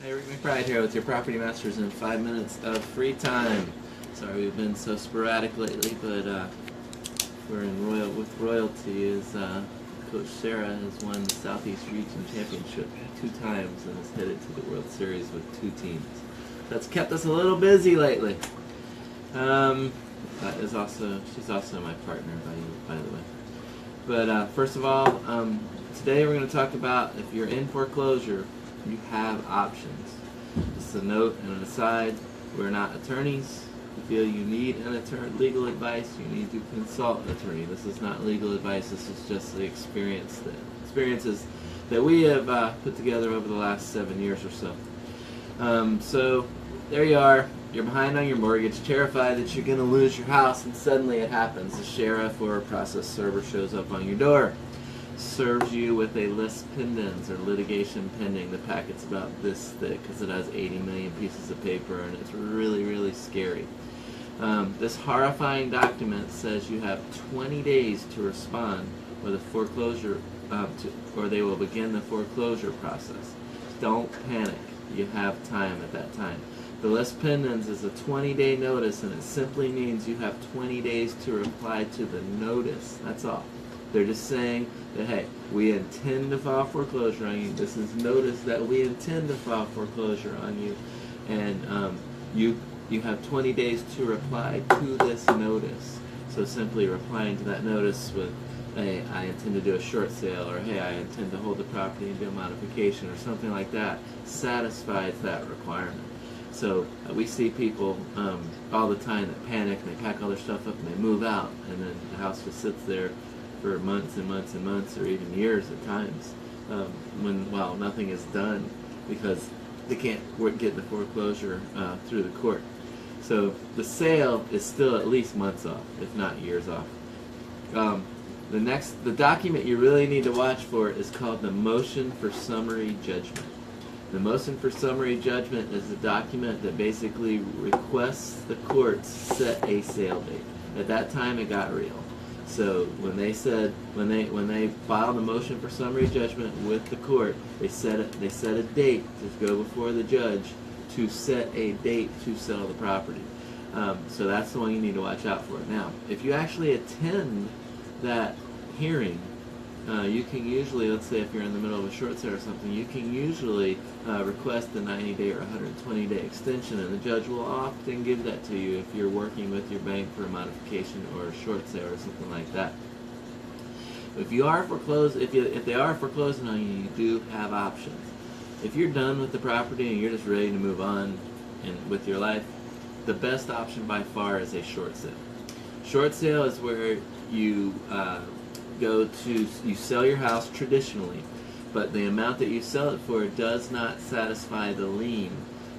Hey, Rick McBride here with your Property Masters in 5 minutes of free time. Sorry we've been so sporadic lately, but we're in with royalty. Is Coach Sarah has won the Southeast Region Championship 2 times and is headed to the World Series with 2 teams. That's kept us a little busy lately. She's also my partner, by the way. But first of all, today we're going to talk about if you're in foreclosure, you have options. Just a note and an aside, we're not attorneys. If you feel you need legal advice, you need to consult an attorney. This is not legal advice, this is just the experiences that we have put together over the last 7 years or so. So there you are, you're behind on your mortgage, terrified that you're going to lose your house, and suddenly it happens. The sheriff or a process server shows up on your door, serves you with a Lis Pendens or litigation pending. The packet's about this thick because it has 80 million pieces of paper and it's really, really scary. This horrifying document says you have 20 days to respond with a foreclosure, or they will begin the foreclosure process. Don't panic. You have time at that time. The Lis Pendens is a 20-day notice, and it simply means you have 20 days to reply to the notice. That's all. They're just saying that, hey, we intend to file foreclosure on you. This is notice that we intend to file foreclosure on you. And you have 20 days to reply to this notice. So simply replying to that notice with, hey, I intend to do a short sale, or hey, I intend to hold the property and do a modification, or something like that, satisfies that requirement. So we see people all the time that panic and they pack all their stuff up and they move out, and then the house just sits there for months and months and months, or even years at times, while nothing is done because they can't get the foreclosure through the court. So the sale is still at least months off, if not years off. The document you really need to watch for is called the Motion for Summary Judgment. The Motion for Summary Judgment is a document that basically requests the courts set a sale date. At that time, it got real. So when they filed the motion for summary judgment with the court, they set a date to go before the judge to set a date to sell the property. So that's the one you need to watch out for. Now, if you actually attend that hearing, you can usually, let's say if you're in the middle of a short sale or something, you can usually request a 90-day or 120-day extension, and the judge will often give that to you if you're working with your bank for a modification or a short sale or something like that. If they are foreclosing on you, you do have options. If you're done with the property and you're just ready to move on with your life, the best option by far is a short sale. Short sale is where you you sell your house traditionally, but the amount that you sell it for does not satisfy the lien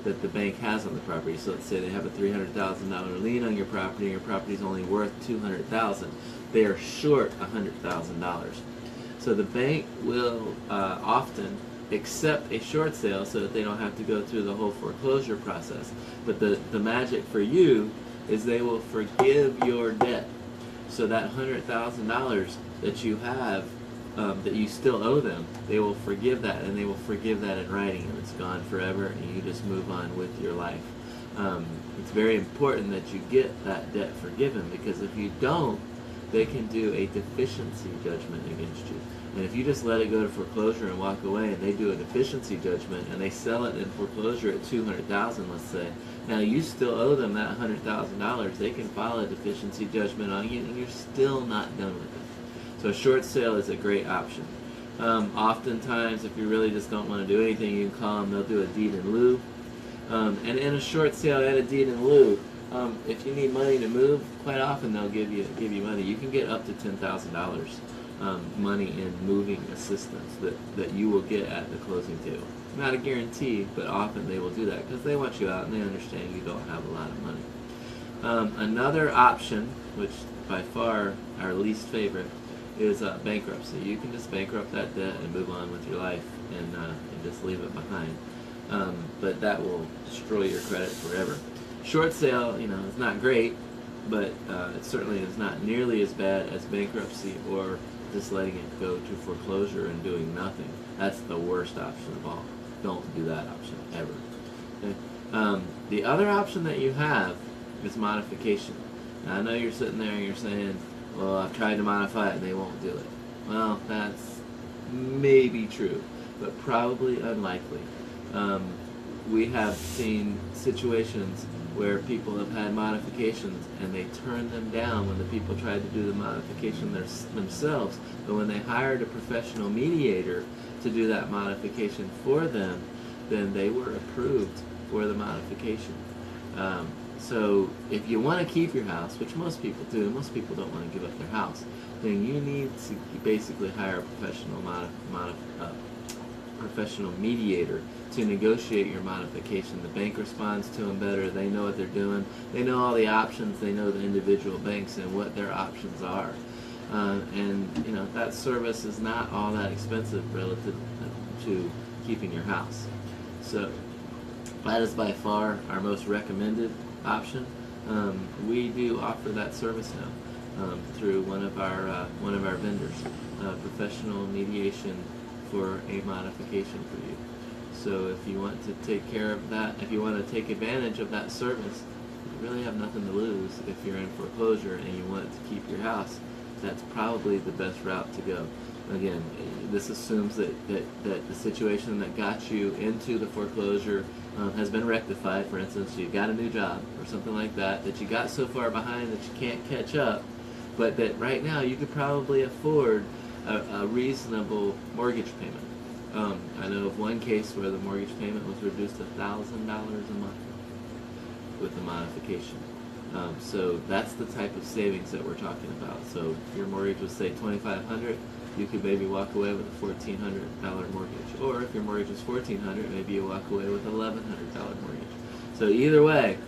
that the bank has on the property. So let's say they have a $300,000 lien on your property and your property is only worth $200,000. They are short $100,000. So the bank will often accept a short sale so that they don't have to go through the whole foreclosure process. But the magic for you is they will forgive your debt. So that $100,000 that you have, that you still owe them, they will forgive that, and they will forgive that in writing, and it's gone forever, and you just move on with your life. It's very important that you get that debt forgiven, because if you don't, they can do a deficiency judgment against you. And if you just let it go to foreclosure and walk away, and they do a deficiency judgment, and they sell it in foreclosure at $200,000, let's say, now you still owe them that $100,000. They can file a deficiency judgment on you, and you're still not done with it. So a short sale is a great option. Oftentimes, if you really just don't want to do anything, you can call them. They'll do a deed in lieu. And in a short sale, at a deed in lieu, if you need money to move, quite often they'll give you money. You can get up to $10,000 money in moving assistance that you will get at the closing table. Not a guarantee, but often they will do that because they want you out and they understand you don't have a lot of money. Another option, which by far our least favorite, is bankruptcy. You can just bankrupt that debt and move on with your life and just leave it behind. But that will destroy your credit forever. Short sale, is not great, but it certainly is not nearly as bad as bankruptcy or just letting it go to foreclosure and doing nothing. That's the worst option of all. don't do that option ever. Okay? The other option that you have is modification. Now, I know you're sitting there and you're saying, well, I've tried to modify it and they won't do it. Well, that's maybe true, but probably unlikely. We have seen situations where people have had modifications and they turned them down when the people tried to do the modification themselves, but when they hired a professional mediator to do that modification for them, then they were approved for the modification. So if you want to keep your house, which most people do, most people don't want to give up their house, then you need to basically hire a professional mediator to negotiate your modification. The bank responds to them better. They know what they're doing. They know all the options. They know the individual banks and what their options are. And you know, that service is not all that expensive relative to keeping your house. So that is by far our most recommended option. We do offer that service now through one of our vendors, professional mediation for a modification for you. So if you want to take care of that, if you want to take advantage of that service, you really have nothing to lose. If you're in foreclosure and you want to keep your house, that's probably the best route to go. Again, this assumes that the situation that got you into the foreclosure has been rectified. For instance, you got a new job or something like that, that you got so far behind that you can't catch up, but that right now you could probably afford a reasonable mortgage payment. I know of one case where the mortgage payment was reduced to $1,000 a month with the modification. So that's the type of savings that we're talking about. So if your mortgage was, say, $2,500, you could maybe walk away with a $1,400 mortgage. Or if your mortgage is $1,400, maybe you walk away with a $1,100 mortgage. So either way,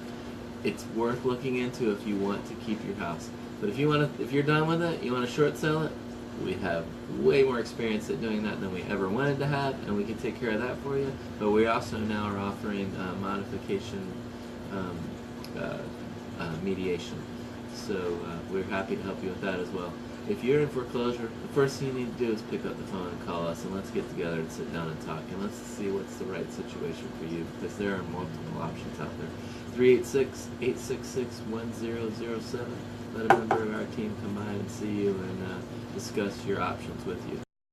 it's worth looking into if you want to keep your house. But if you're done with it, you want to short sell it, we have way more experience at doing that than we ever wanted to have, and we can take care of that for you. But we also now are offering modification mediation. So we're happy to help you with that as well. If you're in foreclosure, the first thing you need to do is pick up the phone and call us, and let's get together and sit down and talk, and let's see what's the right situation for you, because there are multiple options out there. 386-866-1007. Let a member of our team come by and see you and discuss your options with you.